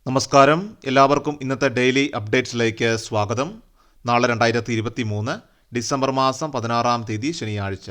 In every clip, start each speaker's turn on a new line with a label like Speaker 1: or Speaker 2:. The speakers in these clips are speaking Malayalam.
Speaker 1: നമസ്കാരം, എല്ലാവർക്കും ഇന്നത്തെ ഡെയിലി അപ്ഡേറ്റ്സിലേക്ക് സ്വാഗതം. നാളെ 2023 ഡിസംബർ മാസം 16 തീയതി ശനിയാഴ്ച.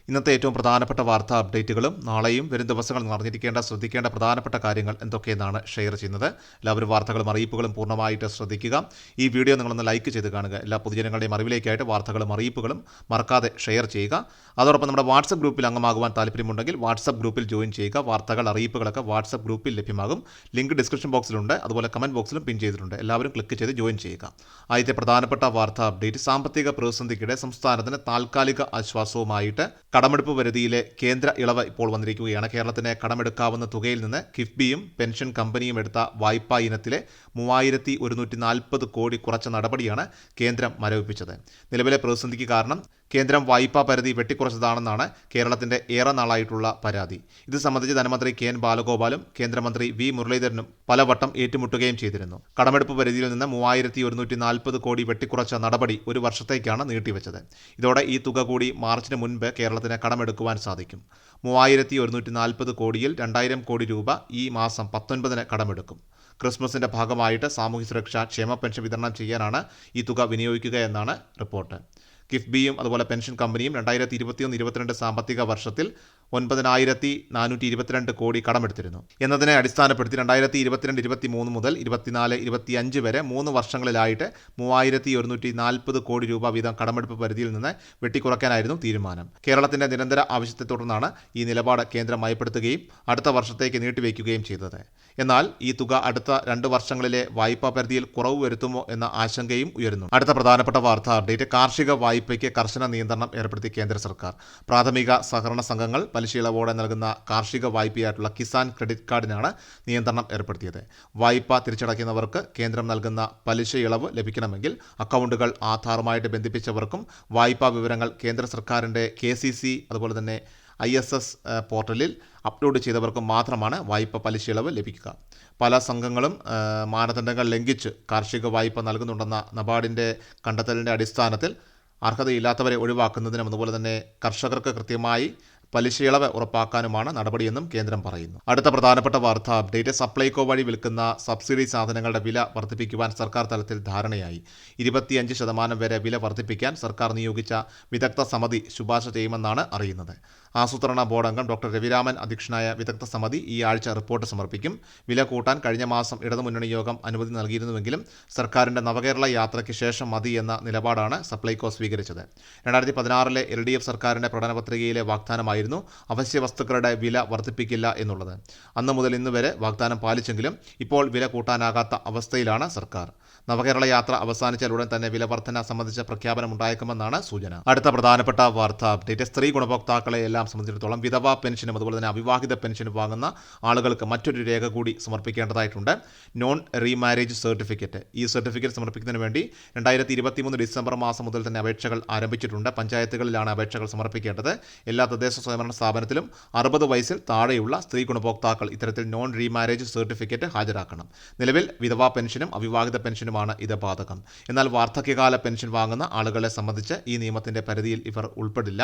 Speaker 1: ഇന്നത്തെ ഏറ്റവും പ്രധാനപ്പെട്ട വാർത്താ അപ്ഡേറ്റുകളും നാളെയും വരും ദിവസങ്ങളിൽ അറിഞ്ഞിരിക്കേണ്ട ശ്രദ്ധിക്കേണ്ട പ്രധാനപ്പെട്ട കാര്യങ്ങൾ എന്തൊക്കെയെന്നാണ് ഷെയർ ചെയ്യുന്നത്. എല്ലാവരും വാർത്തകളും അറിയിപ്പുകളും പൂർണ്ണമായിട്ട് ശ്രദ്ധിക്കുക. ഈ വീഡിയോ നിങ്ങളൊന്ന് ലൈക്ക് ചെയ്ത് കാണുക. എല്ലാ പൊതുജനങ്ങളുടെയും അറിവിലേക്കായിട്ട് വാർത്തകളും അറിയിപ്പുകളും മറക്കാതെ ഷെയർ ചെയ്യുക. അതോടൊപ്പം നമ്മുടെ വാട്സപ്പ് ഗ്രൂപ്പിൽ അംഗമാകുവാൻ താല്പര്യമുണ്ടെങ്കിൽ വാട്സപ്പ് ഗ്രൂപ്പിൽ ജോയിൻ ചെയ്യുക. വാർത്തകൾ അറിയിപ്പുകളൊക്കെ വാട്സപ്പ് ഗ്രൂപ്പിൽ ലഭ്യമാകും. ലിങ്ക് ഡിസ്ക്രിപ്ഷൻ ബോക്സിലുണ്ട്, അതുപോലെ കമൻറ്റ് ബോക്സിലും പിൻ ചെയ്തിട്ടുണ്ട്. എല്ലാവരും ക്ലിക്ക് ചെയ്ത് ജോയിൻ ചെയ്യുക. ആദ്യത്തെ പ്രധാനപ്പെട്ട വാർത്താ അപ്ഡേറ്റ്, സാമ്പത്തിക പ്രതിസന്ധിക്കിടെ സംസ്ഥാനത്തിന് താൽക്കാലിക ആശ്വാസവുമായിട്ട് കടമെടുപ്പ് പരിധിയിലെ കേന്ദ്ര ഇളവ് ഇപ്പോൾ വന്നിരിക്കുകയാണ്. കേരളത്തിന് കടമെടുക്കാവുന്ന തുകയിൽ നിന്ന് കിഫ്ബിയും പെൻഷൻ കമ്പനിയും എടുത്ത വായ്പാ ഇനത്തിലെ 3140 കോടി കുറച്ച നടപടിയാണ് കേന്ദ്രം മരവിപ്പിച്ചത്. നിലവിലെ പ്രതിസന്ധിക്ക് കാരണം കേന്ദ്രം വായ്പാ പരിധി വെട്ടിക്കുറച്ചതാണെന്നാണ് കേരളത്തിന്റെ ഏറെ നാളായിട്ടുള്ള പരാതി. ഇത് സംബന്ധിച്ച് ധനമന്ത്രി കെ എൻ ബാലഗോപാലും കേന്ദ്രമന്ത്രി വി മുരളീധരനും പലവട്ടം ഏറ്റുമുട്ടുകയും ചെയ്തിരുന്നു. കടമെടുപ്പ് പരിധിയിൽ നിന്ന് 3140 കോടി വെട്ടിക്കുറച്ച നടപടി ഒരു വർഷത്തേക്കാണ് നീട്ടിവെച്ചത്. ഇതോടെ ഈ തുക കൂടി മാർച്ചിന് മുൻപ് കേരളത്തിന് കടമെടുക്കുവാൻ സാധിക്കും. 3140 കോടിയിൽ 2000 കോടി രൂപ ഈ മാസം 19-ന് കടമെടുക്കും. ക്രിസ്മസിന്റെ ഭാഗമായിട്ട് സാമൂഹ്യ സുരക്ഷാ ക്ഷേമ പെൻഷൻ വിതരണം ചെയ്യാനാണ് ഈ തുക വിനിയോഗിക്കുക എന്നാണ് റിപ്പോർട്ട്. കിഫ്ബിയും അതുപോലെ പെൻഷൻ കമ്പനിയും 2021-22 സാമ്പത്തിക വർഷത്തിൽ 9422 കോടി കടമെടുത്തിരുന്നു. എന്നതിനെ അടിസ്ഥാനപ്പെടുത്തി 2022-23 മുതൽ 24-25 വരെ 3 വർഷങ്ങളിലായിട്ട് 3140 കോടി രൂപ വീതം കടമെടുപ്പ് പരിധിയിൽ നിന്ന് വെട്ടിക്കുറയ്ക്കാനായിരുന്നു തീരുമാനം. കേരളത്തിന്റെ നിരന്തര ആവശ്യത്തെ തുടർന്നാണ് ഈ നിലപാട് കേന്ദ്രം മയപ്പെടുത്തുകയും അടുത്ത വർഷത്തേക്ക് നീട്ടിവെക്കുകയും ചെയ്തത്. എന്നാൽ ഈ തുക അടുത്ത 2 വർഷങ്ങളിലെ വായ്പാ പരിധിയിൽ കുറവ് വരുത്തുമോ എന്ന ആശങ്കയും ഉയരുന്നു. അടുത്ത പ്രധാനപ്പെട്ട വാർത്താ അപ്ഡേറ്റ്, കാർഷിക വായ്പയ്ക്ക് കർശന നിയന്ത്രണം ഏർപ്പെടുത്തി കേന്ദ്ര സർക്കാർ. പ്രാഥമിക സഹകരണ സംഘങ്ങൾ പലിശ ഇളവോടെ നൽകുന്ന കാർഷിക വായ്പയായിട്ടുള്ള കിസാൻ ക്രെഡിറ്റ് കാർഡിനാണ് നിയന്ത്രണം ഏർപ്പെടുത്തിയത്. വായ്പ തിരിച്ചടയ്ക്കുന്നവർക്ക് കേന്ദ്രം നൽകുന്ന പലിശ ഇളവ് ലഭിക്കണമെങ്കിൽ അക്കൗണ്ടുകൾ ആധാറുമായിട്ട് ബന്ധിപ്പിച്ചവർക്കും വായ്പാ വിവരങ്ങൾ കേന്ദ്ര സർക്കാരിൻ്റെ KCC അതുപോലെ തന്നെ ISS പോർട്ടലിൽ അപ്ലോഡ് ചെയ്തവർക്കും മാത്രമാണ് വായ്പ പലിശ ഇളവ് ലഭിക്കുക. പല സംഘങ്ങളും മാനദണ്ഡങ്ങൾ ലംഘിച്ച് കാർഷിക വായ്പ നൽകുന്നുണ്ടെന്ന നബാർഡിൻ്റെ കണ്ടെത്തലിൻ്റെ അടിസ്ഥാനത്തിൽ അർഹതയില്ലാത്തവരെ ഒഴിവാക്കുന്നതിനും അതുപോലെ തന്നെ കർഷകർക്ക് കൃത്യമായി പലിശയിളവ് ഉറപ്പാക്കാനുമാണ് നടപടിയെന്നും കേന്ദ്രം പറയുന്നു. അടുത്ത പ്രധാനപ്പെട്ട വാർത്താ അപ്ഡേറ്റ്, സപ്ലൈകോ വഴി വിൽക്കുന്ന സബ്സിഡി സാധനങ്ങളുടെ വില വർദ്ധിപ്പിക്കുവാൻ സർക്കാർ തലത്തിൽ ധാരണയായി. 25% വരെ വില വർദ്ധിപ്പിക്കാൻ സർക്കാർ നിയോഗിച്ച വിദഗ്ധ സമിതി ശുപാർശ ചെയ്യുമെന്നാണ് അറിയുന്നത്. ആസൂത്രണ ബോർഡ് അംഗം ഡോക്ടർ രവിരാമൻ അധ്യക്ഷനായ വിദഗ്ധ സമിതി ഈ ആഴ്ച റിപ്പോർട്ട് സമർപ്പിക്കും. വില കൂട്ടാൻ കഴിഞ്ഞ മാസം ഇടതുമുന്നണി യോഗം അനുമതി നൽകിയിരുന്നുവെങ്കിലും സർക്കാരിൻ്റെ നവകേരള യാത്രയ്ക്ക് ശേഷം മതി എന്ന നിലപാടാണ് സപ്ലൈകോ സ്വീകരിച്ചത്. 2016 LDF സർക്കാരിൻ്റെ പ്രകടന പത്രികയിലെ വാഗ്ദാനമായിരുന്നു അവശ്യ വസ്തുക്കളുടെ വില വർദ്ധിപ്പിക്കില്ല എന്നുള്ളത്. അന്നു മുതൽ ഇന്ന് വരെ വാഗ്ദാനം പാലിച്ചെങ്കിലും ഇപ്പോൾ വില കൂട്ടാനാകാത്ത അവസ്ഥയിലാണ് സർക്കാർ. നവകേരള യാത്ര അവസാനിച്ചാൽ ഉടൻ തന്നെ വില വർധന സംബന്ധിച്ച പ്രഖ്യാപനം ഉണ്ടായേക്കുമെന്നാണ് സൂചന. അടുത്ത പ്രധാനപ്പെട്ട വാർത്താ അപ്ഡേറ്റ്, സ്ത്രീ ഗുണഭോക്താക്കളെ എല്ലാം സംബന്ധിച്ചിടത്തോളം വിധവാ പെൻഷനും അതുപോലെ തന്നെ അവിവാഹിത പെൻഷനും വാങ്ങുന്ന ആളുകൾക്ക് മറ്റൊരു രേഖ കൂടി സമർപ്പിക്കേണ്ടതായിട്ടുണ്ട്. Non remarriage certificate. ഈ സർട്ടിഫിക്കറ്റ് സമർപ്പിക്കുന്നതിന് വേണ്ടി 2023 ഡിസംബർ മാസം മുതൽ തന്നെ അപേക്ഷകൾ ആരംഭിച്ചിട്ടുണ്ട്. പഞ്ചായത്തുകളിലാണ് അപേക്ഷകൾ സമർപ്പിക്കേണ്ടത്. എല്ലാ തദ്ദേശ സ്വയംഭരണ സ്ഥാപനത്തിലും 60 വയസ്സിൽ താഴെയുള്ള സ്ത്രീ ഗുണഭോക്താക്കൾ ഇത്തരത്തിൽ നോൺ റീമാരേജ് സർട്ടിഫിക്കറ്റ് ഹാജരാക്കണം. നിലവിൽ വിധവാ പെൻഷനും അവിവാഹിത പെൻഷനുമാണ് ഇത് ബാധകം. എന്നാൽ വാർദ്ധക്യകാല പെൻഷൻ വാങ്ങുന്ന ആളുകളെ സംബന്ധിച്ച് ഈ നിയമത്തിന്റെ പരിധിയിൽ ഇവർ ഉൾപ്പെടില്ല.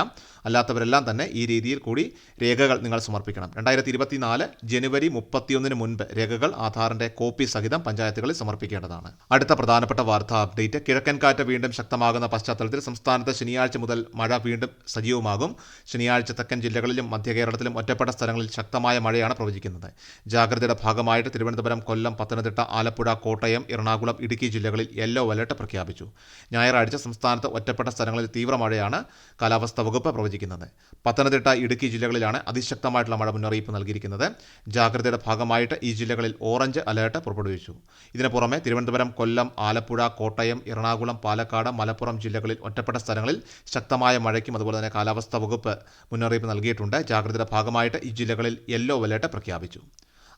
Speaker 1: അല്ലാത്തവരെല്ലാം തന്നെ ഈ രീതിയിൽ കൂടി രേഖകൾ നിങ്ങൾ സമർപ്പിക്കണം. 2024 ജനുവരി 31 മുൻപ് രേഖകൾ ആധാറിന്റെ കോപ്പി സഹിതം പഞ്ചായത്തുകളിൽ സമർപ്പിക്കേണ്ടതാണ്. അടുത്ത പ്രധാനപ്പെട്ട വാർത്താ അപ്ഡേറ്റ്, കിഴക്കൻ കാറ്റ് വീണ്ടും ശക്തമാകുന്ന പശ്ചാത്തലത്തിൽ സംസ്ഥാനത്ത് ശനിയാഴ്ച മുതൽ മഴ വീണ്ടും സജീവമാകും. ശനിയാഴ്ച തെക്കൻ ജില്ലകളിലും മധ്യ കേരളത്തിലും ഒറ്റപ്പെട്ട സ്ഥലങ്ങളിൽ ശക്തമായ മഴയാണ് പ്രവചിക്കുന്നത്. ജാഗ്രതയുടെ ഭാഗമായിട്ട് തിരുവനന്തപുരം, കൊല്ലം, പത്തനംതിട്ട, ആലപ്പുഴ, കോട്ടയം, എറണാകുളം, ഇടുക്കി ജില്ലകളിൽ യെല്ലോ അലർട്ട് പ്രഖ്യാപിച്ചു. ഞായറാഴ്ച സംസ്ഥാനത്ത് ഒറ്റപ്പെട്ട സ്ഥലങ്ങളിൽ തീവ്ര മഴയാണ് കാലാവസ്ഥാ വകുപ്പ് പ്രവചിക്കുന്നത്. പത്തനംതിട്ട, ഇടുക്കി ജില്ലകളിലാണ് അതിശക്തമായിട്ടുള്ള മഴ മുന്നറിയിപ്പ് നൽകിയിരിക്കുന്നത്. ജാഗ്രതയുടെ ഭാഗമായിട്ട് ഈ ജില്ലകളിൽ ഓറഞ്ച് അലർട്ട് പുറപ്പെടുവിച്ചു. ഇതിനു പുറമെ തിരുവനന്തപുരം, കൊല്ലം, ആലപ്പുഴ, കോട്ടയം, എറണാകുളം, പാലക്കാട്, മലപ്പുറം ജില്ലകളിൽ ഒറ്റപ്പെട്ട സ്ഥലങ്ങളിൽ ശക്തമായ മഴയ്ക്കും അതുപോലെ തന്നെ കാലാവസ്ഥാ വകുപ്പ് മുന്നറിയിപ്പ് നൽകിയിട്ടുണ്ട്. ജാഗ്രതയുടെ ഭാഗമായിട്ട് ഈ ജില്ലകളിൽ യെല്ലോ അലർട്ട് പ്രഖ്യാപിച്ചു.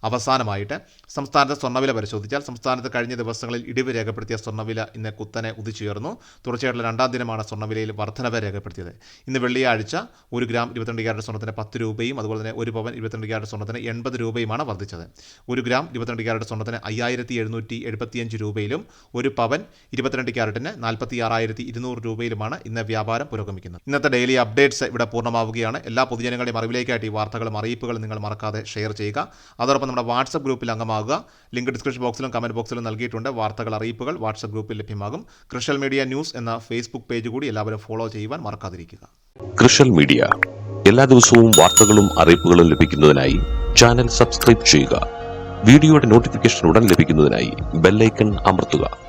Speaker 1: അവസാനമായിട്ട് സംസ്ഥാനത്തെ സ്വർണ്ണവില പരിശോധിച്ചാൽ സംസ്ഥാനത്ത് കഴിഞ്ഞ ദിവസങ്ങളിൽ ഇടിവ് രേഖപ്പെടുത്തിയ സ്വർണ്ണവില ഇന്ന് കുത്തനെ ഉദിച്ചുയർന്നു. തുടർച്ചയായിട്ടുള്ള 2ാം ദിനമാണ് സ്വർണ്ണവിലയിൽ വർധനവ് രേഖപ്പെടുത്തിയത്. ഇന്ന് വെള്ളിയാഴ്ച 1 ഗ്രാം 22 ക്യാരറ്റ് സ്വർണ്ണത്തിന് 10 രൂപയും അതുപോലെ തന്നെ 1 പവൻ 22 ക്യാരറ്റ് സ്വർണ്ണത്തിന് 80 രൂപയുമാണ് വർദ്ധിച്ചത്. 1 ഗ്രാം 22 ക്യാരറ്റ് സ്വർണ്ണത്തിന് 5775 രൂപയിലും 1 പവൻ 22 ക്യാരറ്റിന് 46,200 രൂപയിലുമാണ് ഇന്ന് വ്യാപാരം പുരോഗമിക്കുന്നത്. ഇന്നത്തെ ഡെയിലി അപ്ഡേറ്റ്സ് ഇവിടെ പൂർണ്ണമാവുകയാണ്. എല്ലാ പൊതുജനങ്ങളുടെയും അറിവിലേക്കായിട്ട് ഈ വാർത്തകളും അറിയിപ്പുകളും നിങ്ങൾ മറക്കാതെ ഷെയർ ചെയ്യുക. അതോടൊപ്പം അതോടൊപ്പം നമ്മുടെ വാട്സപ്പ് ഗ്രൂപ്പിൽ അംഗമാകുക. ലിങ്ക് ഡിസ്ക്രിപ്ഷൻ ബോക്സിലും കമൻറ്റ് ബോക്സിലും നൽകിയിട്ടുണ്ട്. വാർത്തകൾ, അറിയിപ്പുകൾ വാട്സപ്പ് ഗ്രൂപ്പിൽ ലഭ്യമാകും. കൃഷൽ മീഡിയ ന്യൂസ് എന്ന ഫേസ്ബുക്ക് പേജ് കൂടി എല്ലാവരും ഫോളോ ചെയ്യുവാൻ മറക്കാതിരിക്കുക.
Speaker 2: കൃഷൽ മീഡിയ എല്ലാ ദിവസവും വാർത്തകളും അറിയിപ്പുകളും ലഭിക്കുന്നതിനായി ചാനൽ സബ്സ്ക്രൈബ് ചെയ്യുക. വീഡിയോയുടെ നോട്ടിഫിക്കേഷൻ ഉടൻ ലഭിക്കുന്നതിനായി ബെല്ലൈക്കൺ അമർത്തുക.